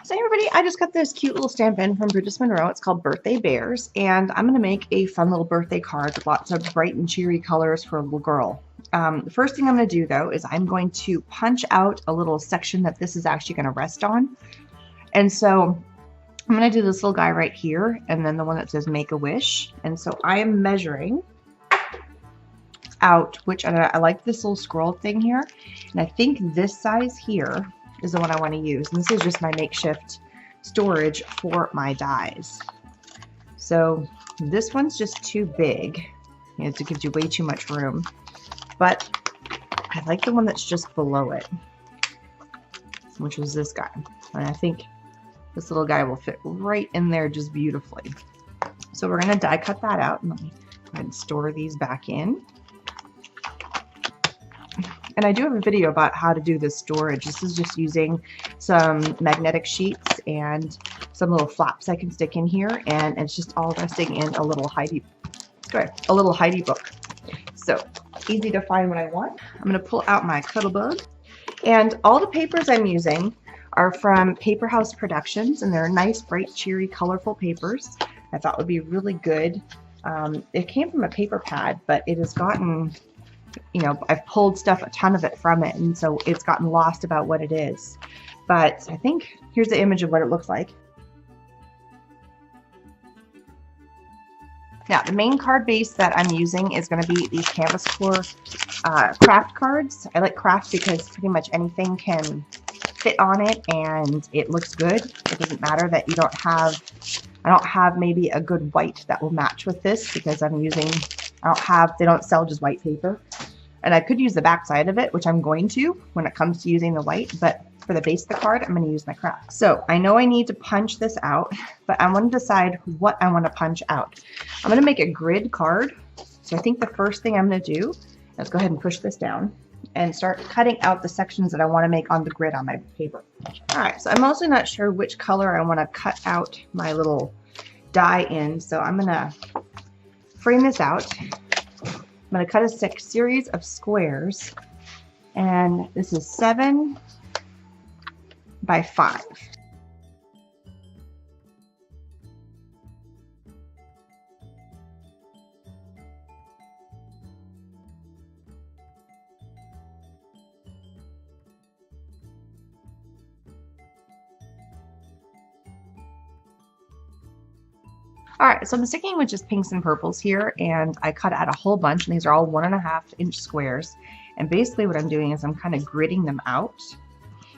So hey everybody, I just got this cute little stamp in from Bridges Monroe. It's called Birthday Bears, and I'm going to make a fun little birthday card with lots of bright and cheery colors for a little girl. The first thing I'm going to do though is I'm going to punch out a little section that this is actually going to rest on. And so I'm going to do this little guy right here, and then the one that says Make a Wish. And so I am measuring out which, I like this little scroll thing here, and I think this size here is the one I want to use. And this is just my makeshift storage for my dies. So this one's just too big. It gives you way too much room. But I like the one that's just below it, which is this guy. And I think this little guy will fit right in there just beautifully. So we're going to die cut that out. And let me go ahead and store these back in. And I do have a video about how to do this storage. This is just using some magnetic sheets and some little flaps I can stick in here, and it's just all resting in a little Heidi book. So easy to find what I want. I'm going to pull out my Cuttlebug, and all the papers I'm using are from Paper House Productions, and they're nice, bright, cheery, colorful papers. I thought would be really good. It came from a paper pad, but it has gotten, you know, I've pulled stuff, a ton of it from it, and so it's gotten lost about what it is. But I think here's the image of what it looks like. Now, the main card base that I'm using is going to be these Canvas Core craft cards. I like craft because pretty much anything can fit on it and it looks good. It doesn't matter that you don't have, I don't have maybe a good white that will match with this because I'm using, they don't sell just white paper. And I could use the back side of it, which I'm going to when it comes to using the white, but for the base of the card, I'm going to use my craft. So I know I need to punch this out, but I want to decide what I want to punch out. I'm going to make a grid card. So I think the first thing I'm going to do is go ahead and push this down and start cutting out the sections that I want to make on the grid on my paper. All right, so I'm also not sure which color I want to cut out my little die in. So I'm going to frame this out. I'm going to cut a series of squares, and this is 7 by 5. All right, so I'm sticking with just pinks and purples here, and I cut out a whole bunch, and these are all 1.5 inch squares. And basically what I'm doing is I'm kind of gridding them out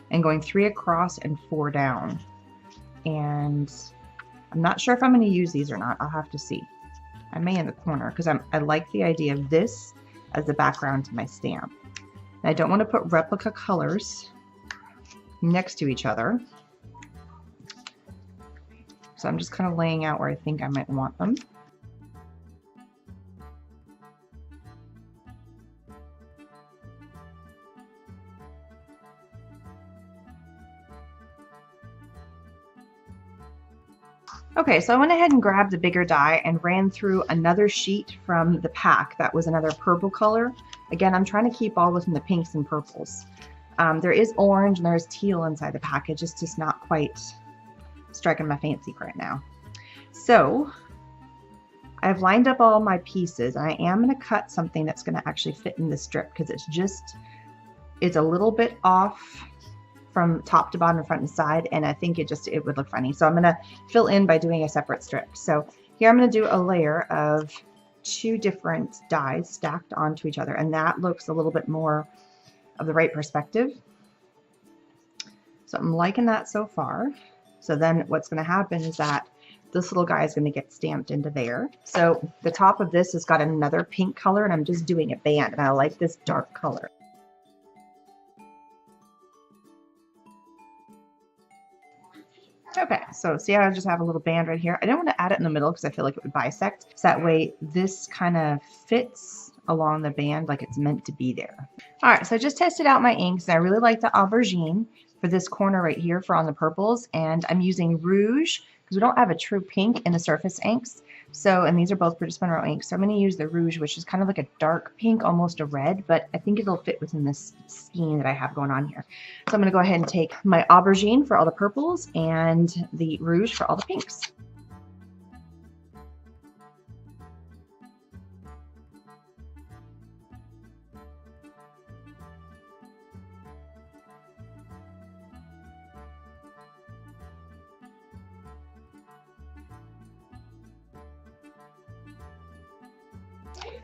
and going 3 across and 4 down. And I'm not sure if I'm going to use these or not. I'll have to see. I may in the corner because I like the idea of this as the background to my stamp. And I don't want to put replica colors next to each other. So I'm just kind of laying out where I think I might want them. Okay, so I went ahead and grabbed the bigger die and ran through another sheet from the pack that was another purple color. Again, I'm trying to keep all within the pinks and purples. There is orange and there's teal inside the package. It's just not quite striking my fancy right now. So I've lined up all my pieces, and I am going to cut something that's going to actually fit in this strip because it's a little bit off from top to bottom, front and side, and I think it would look funny. So I'm going to fill in by doing a separate strip. So here I'm going to do a layer of 2 different dies stacked onto each other, and that looks a little bit more of the right perspective. So I'm liking that so far. So then what's going to happen is that this little guy is going to get stamped into there. So the top of this has got another pink color, and I'm just doing a band, and I like this dark color. Okay, so see how I just have a little band right here? I don't want to add it in the middle because I feel like it would bisect. So that way this kind of fits along the band like it's meant to be there. All right, so I just tested out my inks, and I really like the aubergine for this corner right here for on the purples, and I'm using rouge because we don't have a true pink in the surface inks. So, and these are both British Monroe ink. So I'm going to use the rouge, which is kind of like a dark pink, almost a red, but I think it'll fit within this scheme that I have going on here. So I'm going to go ahead and take my aubergine for all the purples and the rouge for all the pinks.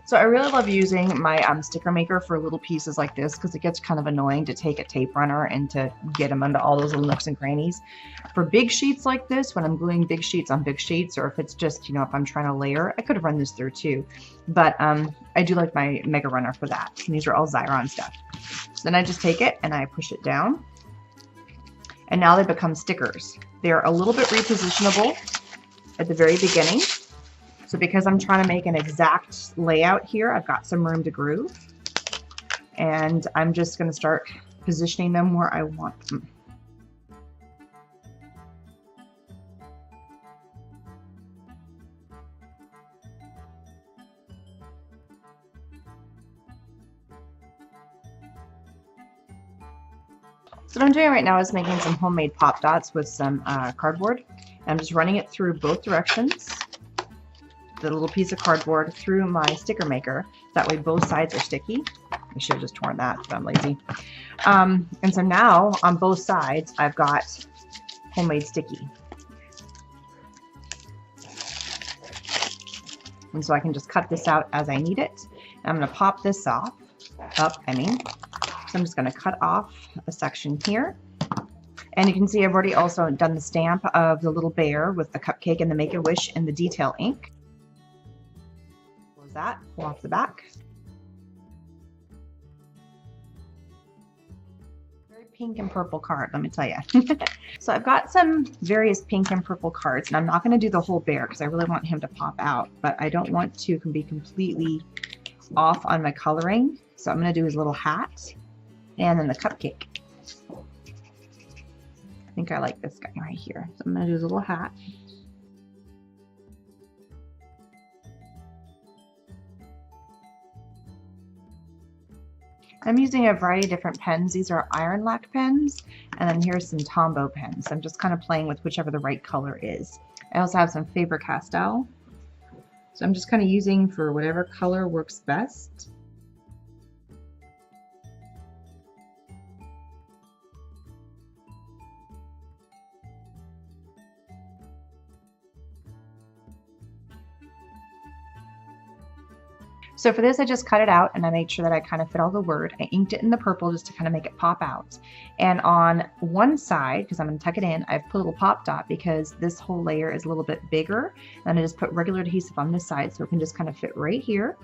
So I really love using my sticker maker for little pieces like this because it gets kind of annoying to take a tape runner and to get them into all those little nooks and crannies. For big sheets like this, when I'm gluing big sheets on big sheets, or if it's just, you know, if I'm trying to layer, I could have run this through too. But I do like my mega runner for that. And these are all Xyron stuff. So then I just take it and I push it down. And now they become stickers. They're a little bit repositionable at the very beginning. So because I'm trying to make an exact layout here, I've got some room to groove. And I'm just going to start positioning them where I want them. So what I'm doing right now is making some homemade pop dots with some cardboard. I'm just running it through both directions. The little piece of cardboard through my sticker maker. That way both sides are sticky. I should have just torn that, but I'm lazy. And so now on both sides, I've got homemade sticky. And so I can just cut this out as I need it. And I'm going to pop this up. So I'm just going to cut off a section here. And you can see I've already also done the stamp of the little bear with the cupcake and the Make-A-Wish and the detail ink. That pull off the back. Very pink and purple card, let me tell you. So I've got some various pink and purple cards, and I'm not going to do the whole bear because I really want him to pop out, but I don't want to be completely off on my coloring. So I'm going to do his little hat and then the cupcake. I think I like this guy right here. So I'm going to do his little hat. I'm using a variety of different pens. These are iron lac pens, and then here's some Tombow pens. I'm just kind of playing with whichever the right color is. I also have some Faber-Castell. So I'm just kind of using for whatever color works best. So for this, I just cut it out and I made sure that I kind of fit all the word. I inked it in the purple just to kind of make it pop out. And on one side, because I'm going to tuck it in, I've put a little pop dot because this whole layer is a little bit bigger. And I just put regular adhesive on this side so it can just kind of fit right here.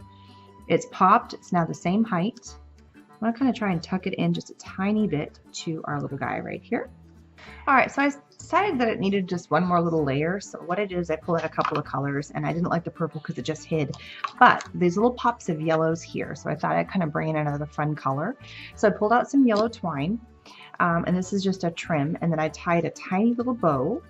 It's popped. It's now the same height. I'm going to kind of try and tuck it in just a tiny bit to our little guy right here. All right, so I decided that it needed just one more little layer. So what I did is I pulled out a couple of colors, and I didn't like the purple because it just hid. But these little pops of yellows here, so I thought I'd kind of bring in another fun color. So I pulled out some yellow twine, and this is just a trim, and then I tied a tiny little bow.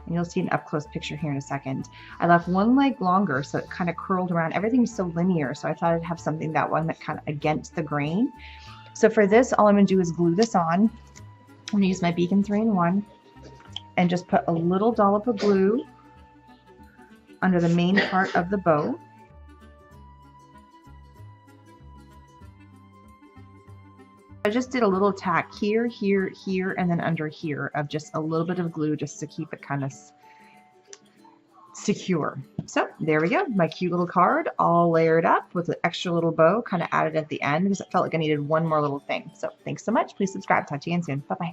And you'll see an up-close picture here in a second. I left one leg longer, so it kind of curled around. Everything's so linear, so I thought I'd have something that one that kind of against the grain. So for this, all I'm going to do is glue this on. I'm going to use my Beacon 3-in-1 and just put a little dollop of glue under the main part of the bow. I just did a little tack here, here, here, and then under here of just a little bit of glue just to keep it kind of secure. So there we go, my cute little card all layered up with an extra little bow kind of added at the end because it felt like I needed one more little thing. So thanks so much. Please subscribe. Talk to you again soon. Bye-bye.